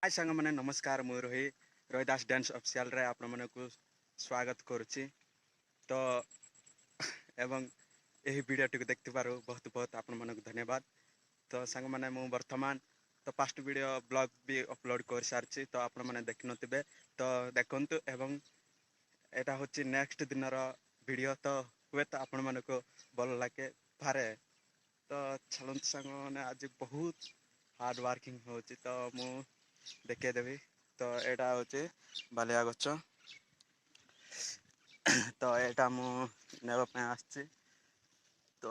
हाय सांग मैंने नमस्कार मु रोहिदास डांस ऑफिशियल रे आपण मन को स्वागत करुच्ची तो एवं यही वीडियो टी देखते पारो बहुत बहुत आपण मन को धन्यवाद। तो सांग मैंने मु वर्तमान तो पास्ट वीडियो ब्लॉग भी अपलोड कर सारी तो आपण मैंने देखि नथिबे तो देखंतु एवं एटा होची नेक्स्ट दिन रो वीडियो तो हुए तो आपण मन को भल लागे पारे तो चलंत सांग मैंने आज बहुत हार्ड वर्किंग होची तो मु देखे देवी तो एटा होची बालिया गछ तो एटा मु नेबा पे आछि तो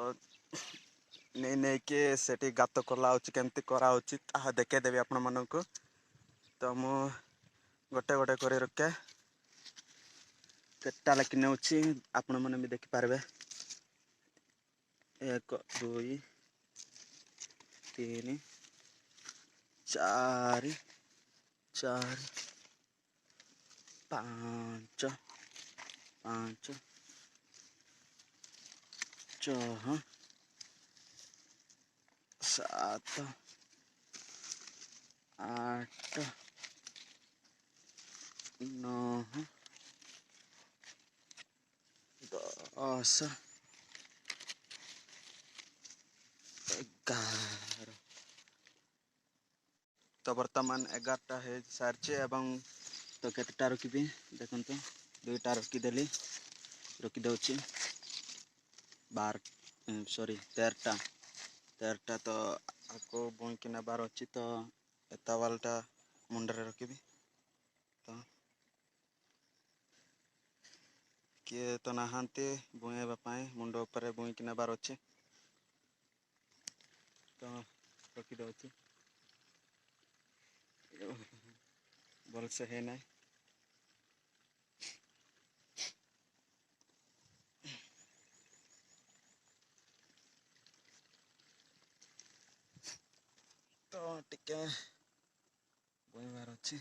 नहीं नहीं के सेठी गात कला होची केमती करा होची ता देखे देवी आपण मन को तो मु गोटे गोटे करे रखे केटा लकी नेउची आपण मन भी देखि पारबे 1 2 3 4 4 5 5 6 7 8 9 10 11 तो वर्तमान 11टा है सारी एवं तो केतटा रखी देखो तो 2टा रखीदेली रखीदे 12 सॉरी 13टा तो आपको बुईकी नबार अच्छी तो एता वालटा मुंडरे रखी तो किए तो नहांती बुएबा मुंड उपर बुईकी नबार अच्छी तो रखीदे भल से है ना तो टिके बुईबार अच्छी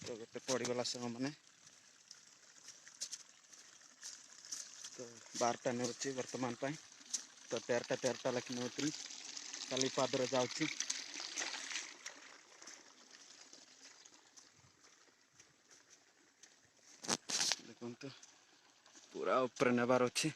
तो गोटे पड़गला से मैंने तो 12टा नौ वर्तमान पाई तो 13टा लखी नौती काली पादर जाऊँगी देखो पूरा ऊपर नेबार अच्छी